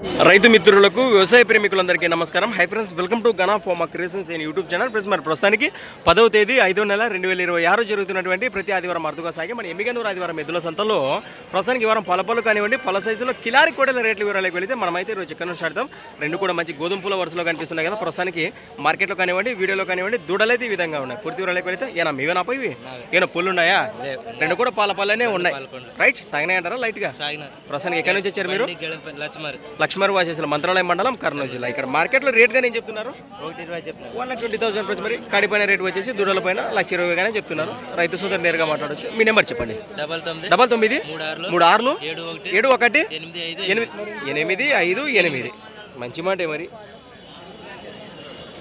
రైతు మిత్రులకు వ్యవసాయ ప్రేమికులందరికీ నమస్కారం. Hi friends, welcome to Gana pharma creations in YouTube channel. Friends, మరి ప్రస్తుతానికి 10వ తేదీ 5వ నెల 2026 జరుగుతున్నటువంటి ప్రతి ఆదివారం అరుదుగా సాగి మన ఎమ్మిగనూరు ఆదివారం ఎద్దుల సంతలో ప్రస్తుతానికి వారం పలపలు కానివ్వండి, పల సైజులో కిలారి కోడల రేట్ల వివరాలకు వెళితే మనమైతే ఈరోజు చికెన్ నుంచి ఆడతాం. రెండు కూడా మంచి గోధుమ పూల వరుసలో కనిపిస్తున్నాయి కదా. ప్రస్తుతానికి మార్కెట్లో కానివ్వండి, వీడియోలో కానివ్వండి, దూడలైతే ఈ విధంగా ఉన్నాయి. పూర్తి వివరాలకు వెళితే ఏనా మీవేనా పోయి ఏమైనా పుల్లు ఉన్నాయా? రెండు కూడా పలపల్లనే ఉన్నాయి. రైట్, సాగినాయి అంటారా? లైట్గా ప్రస్తుతానికి ఎక్కడి నుంచి వచ్చారు మీరు? లక్ష్మర్ వాసేసిన మంత్రాలయం మండలం, కర్నూలు జిల్లా. ఇక్కడ మార్కెట్లో రేట్ గానే చెప్తున్నారు 1,20,000 ప్రైస్. మరి కాడిపైన రేట్ వచ్చేసి దూడల పైన 1,20,000 గానే చెప్తున్నారు. రైతు సోదరు నేరుగా మాట్లాడవచ్చు. మీ నెంబర్ చెప్పండి. 9936717858. మంచి మాట. మరి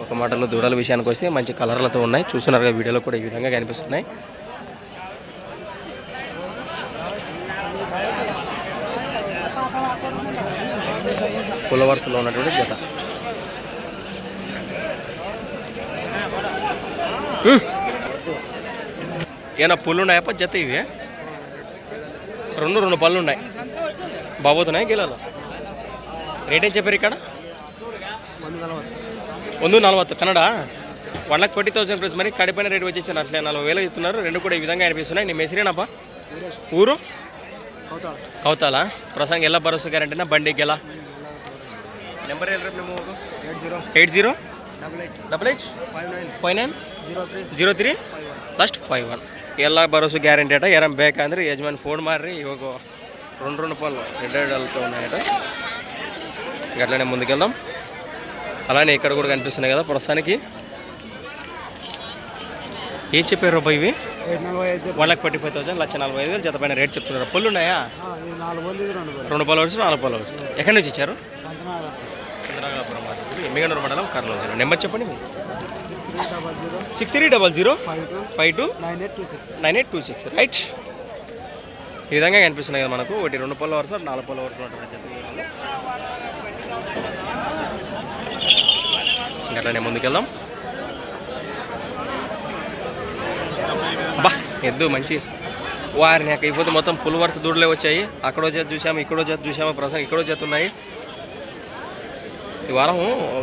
ఒక మాటలో దూడల విషయానికి వస్తే మంచి కలర్లతో ఉన్నాయి. చూస్తున్నారు వీడియోలో కూడా ఈ విధంగా కనిపిస్తున్నాయి. పుల్ల వరుసలో ఉన్నటువంటి జత. ఏనా పుల్లు ఉన్నాయప్ప జత? ఇవి రెండు పళ్ళు ఉన్నాయి. బాబోతున్నాయి గిలాలు. రేట్ ఏం చెప్పారు ఇక్కడ? 140 కన్నడ. 1,40,000 ప్రైస్. మరి కడిపైన రేట్ వచ్చేసి అట్లే 40,000 ఇస్తున్నారు. రెండు కూడా ఈ విధంగా అనిపిస్తున్నాయి. నీ మెసిరేనప్ప? ఊరు కౌతాలా? ప్రసంగం ఎలా భరోసా గ్యారంటీనా? బండి గెలా? Number 80885903 last 51. ఎలా భరోసా గ్యారంటీ అట. ఎరం బ్యాక్ ಅಂದ್ರೆ యజమాని ఫోన్ మారి ఇవ్వకు. రెండు పళ్ళు రెడ్డలతో ఉన్నాయట. అట్లనే ముందుకెళ్దాం. అలానే ఇక్కడ కూడా కనిపిస్తున్నాయి కదా. ప్రస్తుతానికి ఏం చెప్పారు రూపాయి ఇవి? 1,45,000, 1,45,000 జత పైన రేట్ చెప్తున్నారు. పళ్ళు ఉన్నాయా? 2 పళ్ళు వరుస, 4 పళ్ళు వరుస. ఎక్కడి నుంచి ఇచ్చారు? ఎమ్మిగనూరు మండలం, కర్నూలు జిల్లా. నెంబర్ చెప్పండి. 6300529826. రైట్, ఈ విధంగా కనిపిస్తున్నాయి కదా మనకు. 2 పళ్ళ వరుస, 4 పళ్ళ వరుస అట్లానే ముందుకెళ్దాం. బా ఎద్దు మంచి వారిని అయిపోతే మొత్తం పుల్ వరుస దూడలే వచ్చాయి. అక్కడో జత చూసాము, ఇక్కడో జత చూసాము, ప్రస్తుతం ఇక్కడో జత ఉన్నాయి. ఈ వారం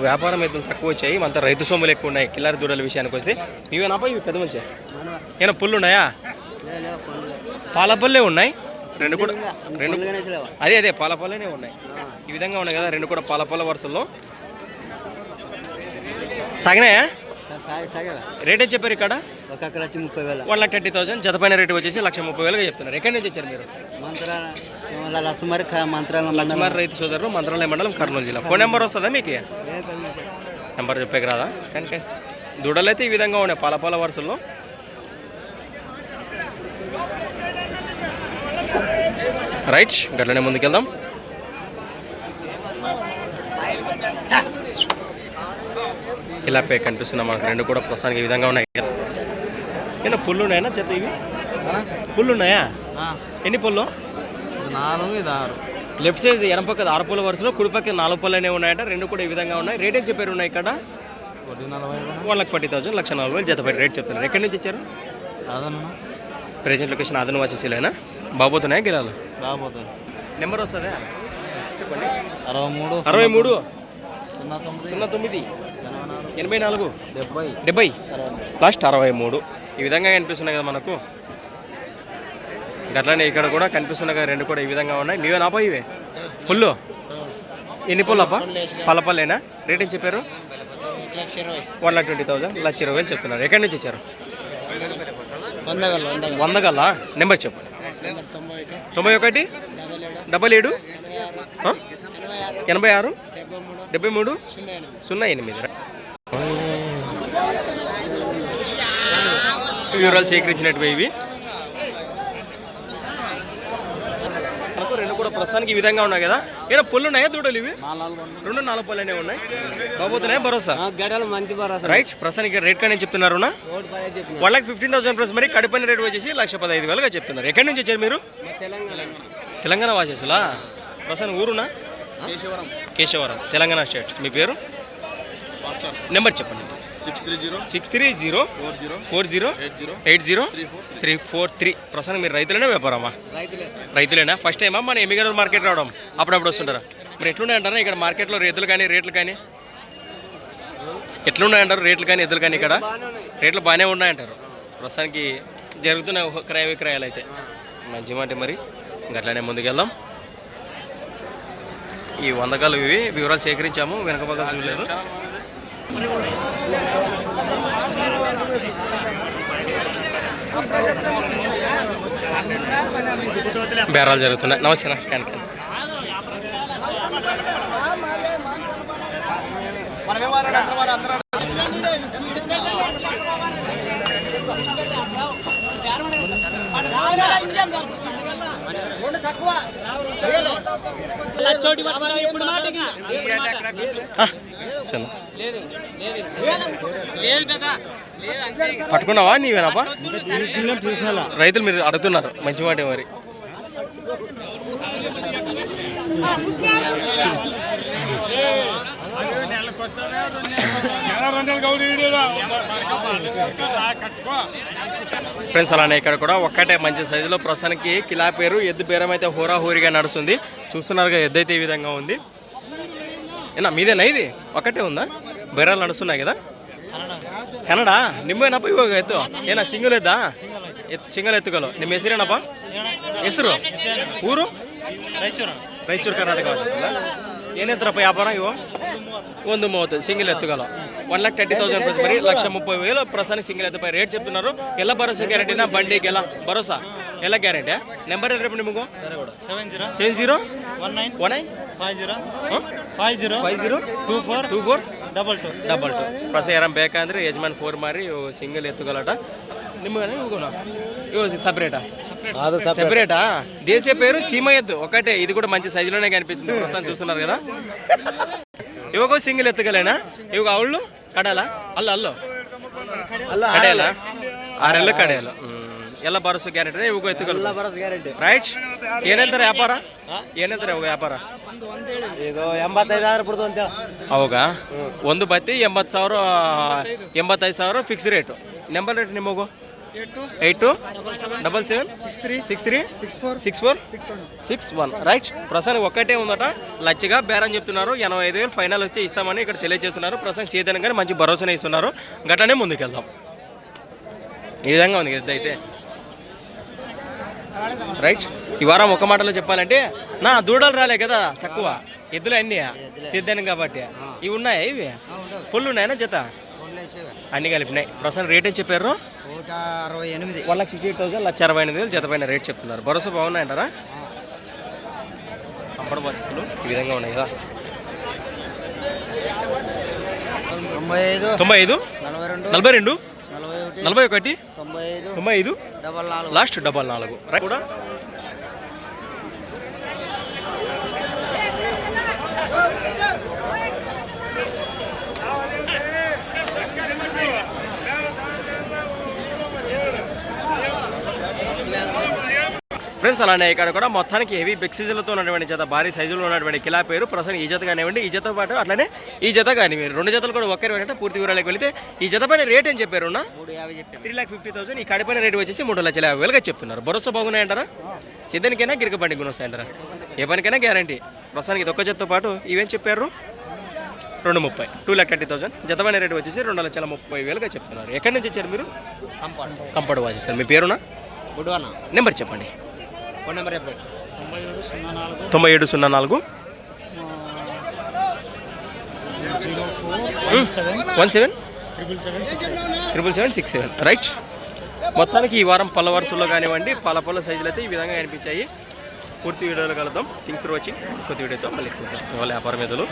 వ్యాపారం ఎద్దులు తక్కువ వచ్చాయి. అంత రైతు సొమ్ములు ఎక్కువ ఉన్నాయి. కిల్లారి దూడల విషయానికి వస్తే ఇవేనాపా? ఇవి పెద్ద మంచి ఏమైనా పుల్లు ఉన్నాయా? పాలపల్లే ఉన్నాయి. రెండు అదే పాలపల్లనే ఉన్నాయి. ఈ విధంగా ఉన్నాయి కదా. రెండు కూడా పాలపల్ల వరుసల్లో సాగినాయా? రేట్ ఏం చెప్పారు ఇక్కడ? 1,30,000. జత పైన రేటు వచ్చేసి 1,30,000 చెప్తున్నారు. ఎక్కడి నుంచి వచ్చారు మీరు? లక్ష్మర్ రైతు సోదరులు, మంత్రాలయం మండలం, కర్నూలు జిల్లా. ఫోన్ నెంబర్ వస్తుందా మీకు? నెంబర్ చెప్పాక రాదా? కానీ దూడలు అయితే ఈ విధంగా ఉన్నాయి పాలపాల వరుసల్లో. రైట్, గట్లనే ముందుకెళ్దాం. ఇలా పే కనిపిస్తున్నాం మనకు. రెండు కూడా ప్రస్తుతానికి ఈ విధంగా ఉన్నాయి. ఏమన్నా పుల్లు ఉన్నాయా చెత్త? ఇవి పుల్లు ఉన్నాయా? ఎన్ని పుల్లు? 4. లెఫ్ట్ సైడ్ ఎడం పక్క 6 పుల్ల వరుసలో, కుడి పక్క 4 పుల్లనే ఉన్నాయట. రెండు కూడా ఈ విధంగా ఉన్నాయి. రేట్ ఏం చెప్పారు ఉన్నాయి ఇక్కడ? 1,40,000, 1,40,000 జత పై రేట్ చెప్తున్నారు. ఎక్కడి నుంచి ఇచ్చారు? ప్రెజెంట్ లొకేషన్ అదను వాసేసిలేనా? బాబోతున్నాయా గిరాలు? నెంబర్ వస్తుందా చెప్పండి. 63 09 84 70 లాస్ట్ 63. ఈ విధంగా కనిపిస్తున్నాయి కదా మనకు. గట్లనే ఇక్కడ కూడా కనిపిస్తున్నాయి కదా. రెండు కూడా ఈ విధంగా ఉన్నాయి. మీవే నాపా ఇవే పుల్లు? ఎన్ని పుల్లు అప్ప? పల్లపల్లేనా? రేట్ ఏం చెప్పారు? 1,20,000, 1,20,000 చెప్తున్నారు. ఎక్కడి నుంచి ఇచ్చారు? 100 గల్లా. నెంబర్ చెప్పండి. 91 77 86 73 08. వివరాలు సేకరించినట్టు ఇవి. రెండు కూడా ప్రస్తుతానికి ఈ విధంగా ఉన్నాయి కదా. ఏదో పుల్లు ఉన్నాయా దూడలు? ఇవి 2-4 పళ్ళనే ఉన్నాయి. బాబోతున్నాయా భరోసా? రైట్, ప్రస్తుతానికి రేట్ కానీ చెప్తున్నారు 1,15,000 ప్లస్. మరి కడిపైన రేట్ వచ్చేసి 1,15,000 చెప్తున్నారు. ఎక్కడి నుంచి వచ్చారు మీరు? తెలంగాణ వాసేసులా. ప్రస్తుతానికి ఊరునా? కేశవరం, తెలంగాణ స్టేట్. మీ పేరు? నెంబర్ చెప్పండి. 63040808343 ప్రస్తుతం మీరు రైతులేనా వ్యాపారమా? రైతులేనా? ఫస్ట్ టైమా మన ఎమ్మిగనూరు మార్కెట్ రావడం? అప్పుడప్పుడు వస్తుంటారా? మరి ఎట్లున్నాయంటారా ఇక్కడ మార్కెట్లో రేట్లు కానీ రేట్లు కానీ ఎట్లున్నాయంటారు? రేట్లు కానీ ఎద్దులు కానీ ఇక్కడ రేట్లు బాగానే ఉన్నాయంటారు. ప్రస్తుతానికి జరుగుతున్న క్రయ విక్రయాలు అయితే మంచి మాట. మరి గట్లనే ముందుకెళ్దాం. ఈ వందకాలు ఇవి వివరాలు సేకరించాము, వెనక భాగం చూడలేదు. బేరాలు జరుగుతున్నాయి. నమస్తే. క్యాన్ పట్టుకున్నావా నీవేనాపా? రైతులు మీరు అడుగుతున్నారు, మంచి మాట. మరి ఫ్రెండ్స్ అలానే ఇక్కడ కూడా ఒక్కటే మంచి సైజులో ప్రస్తుతానికి కిలా పేరు ఎద్దు బేరం అయితే హోరాహోరీగా నడుస్తుంది. చూస్తున్నారుగా ఎద్దు అయితే ఈ విధంగా ఉంది. ఏనా మీదేనా? ఇది ఒక్కటే ఉందా? బేరాలు నడుస్తున్నాయి కదా. కన్నడ నిమ్మేనప్ప ఇవ్వ ఎత్తు ఏనా? సింగిల్ ఎద్దా? సింగిల్ ఎత్తుకోలు. ನಿಮ್ಮ ಹೆಸರೇನಪ್ಪ? ಹೆಸರು ಊರು? ರಾಯಚೂರು ಕರ್ನಾಟಕ. ಏನೆತ್ತರಪ್ಪ ವ್ಯಾಪಾರ ಇವು? 130 సింగిల్ ఎత్తుగల 1,30,000 రూపాయలు. మరి 1,30,000 ప్రస్తుతానికి సింగిల్ ఎత్తుపై రేట్ చెప్తున్నారు. ఎలా భరోసా గ్యారెంటీనా? బండికి ఎలా భరోసా? ఎలా గ్యారెంటీ? నెంబర్ రేపు నిమ్మకు 701950502422 ಪ್ರಸಾರ ಬೇಕಂದ್ರೆ ಯಜಮಾನ್ ಫೋನ್ ಮಾಡಿ ಸಿಂಗಲ್ ಎತ್ತುಗಲಟ ನಿಮ್ಗೆ ఇవి సపరేటా? సెపరేటా? దేశీయ పేరు సీమ ఎద్దు ఒకటే. ఇది కూడా మంచి సైజులోనే కనిపిస్తుంది. ప్రస్తుతం చూస్తున్నారు కదా. ఇవొక సింగిల్ ఎత్తుగలేనా? ఇవి అవుళ్ళు కడాలా? అల్లు కడేలా 6 ಕಡೆಯಲ್ಲ. ಎಲ್ಲ ಭರೋಸಾ ಗ್ಯಾರಂಟಿ ಇವಾಗ ಎತ್ತುಗಳು ರೈಟ್. ಏನಂತಾರೆ ವ್ಯಾಪಾರ? ಏನಂತಾರೆ ಇವಾಗ ವ್ಯಾಪಾರ? ಇದು 85,000 ಬಿಡ್ತು ಅಂತ. ಅವಾಗ ಒಂದು ಬತ್ತಿ 85,000 ಫಿಕ್ಸ್ ರೇಟು. ನಂಬರ್ ರೇಟ್ ನಿಮಗೂ 8277636461 రైట్. ప్రస్తుతానికి ఒక్కటే ఉందట. లచ్చిగా బేరం చెప్తున్నారు. 85,000 ఫైనల్ వచ్చి ఇస్తామని ఇక్కడ తెలియజేస్తున్నారు. ప్రస్తుతం చేద్దాం కానీ మంచి భరోసానే ఇస్తున్నారు. గట్లనే ముందుకెళ్దాం. ఈ విధంగా ఉంది కదా అయితే రైట్. ఈ వారం ఒక మాటలో చెప్పాలంటే నా దూడలు రాలే కదా తక్కువ, ఎద్దులు అన్నీ సిద్ధాన్ని కాబట్టి. ఇవి ఉన్నాయా? ఇవి పుల్లు ఉన్నాయనా? జత అన్ని కలిపినాయి. ప్రస్తుతం రేట్ ఏం చెప్పారు? 1,68,000 1,68,000 జత పైన రేట్ చెప్తున్నారు. భరోసా బాగున్నాయంటారా? కంపడ పరిస్థితులు ఈ విధంగా ఉన్నాయి కదా. 95 42 41 95 లాస్ట్ 44 రైట్. కూడా ఫ్రెండ్స్ అలానే ఇక్కడ కూడా మొత్తానికి హెవీ బిగ్ సైజులతో ఉన్నటువంటి జత, భారీ సైజులో ఉన్నటువంటి కిలా పేరు ప్రస్తుతం ఈ జత కానివ్వండి. ఈ జత పాటు అట్లనే ఈ జత కానీ రెండు జతలు కూడా ఒక్కరి వెంట పూర్తి వివరాలకు వెళితే ఈ జత పైన రేట్ ఏం చెప్పారు? 3,50,000. ఈ కడి పైన రేట్ వచ్చేసి 3,50,000 చెప్తున్నారు. భరోసా బాగున్నాయంటారా? సిద్ధానికైనా గిరిక బండి గుణొస్తాయంటారా? ఏ పనికైనా గ్యారంటీ. ప్రస్తుతానికి ఇది ఒక్క జతతో పాటు ఇవేం చెప్పారు? 230 2,30,000 జత పైన రేట్ వచ్చేసి 2,30,000 చెప్తున్నారు. ఎక్కడి నుంచి వచ్చారు మీరు? Compound watch sir. మీ పేరునా? నెంబర్ చెప్పండి. 9704 177767 రైట్. మొత్తానికి ఈ వారం పళ్ళ వరుసల్లో కానివ్వండి పళ్ళ సైజులు అయితే ఈ విధంగా కనిపించాయి. పూర్తి వీడియోలో కలుద్దాం. Things for watching. కొత్త వీడియోతో మళ్ళీ వ్యాపారం ఎదులు.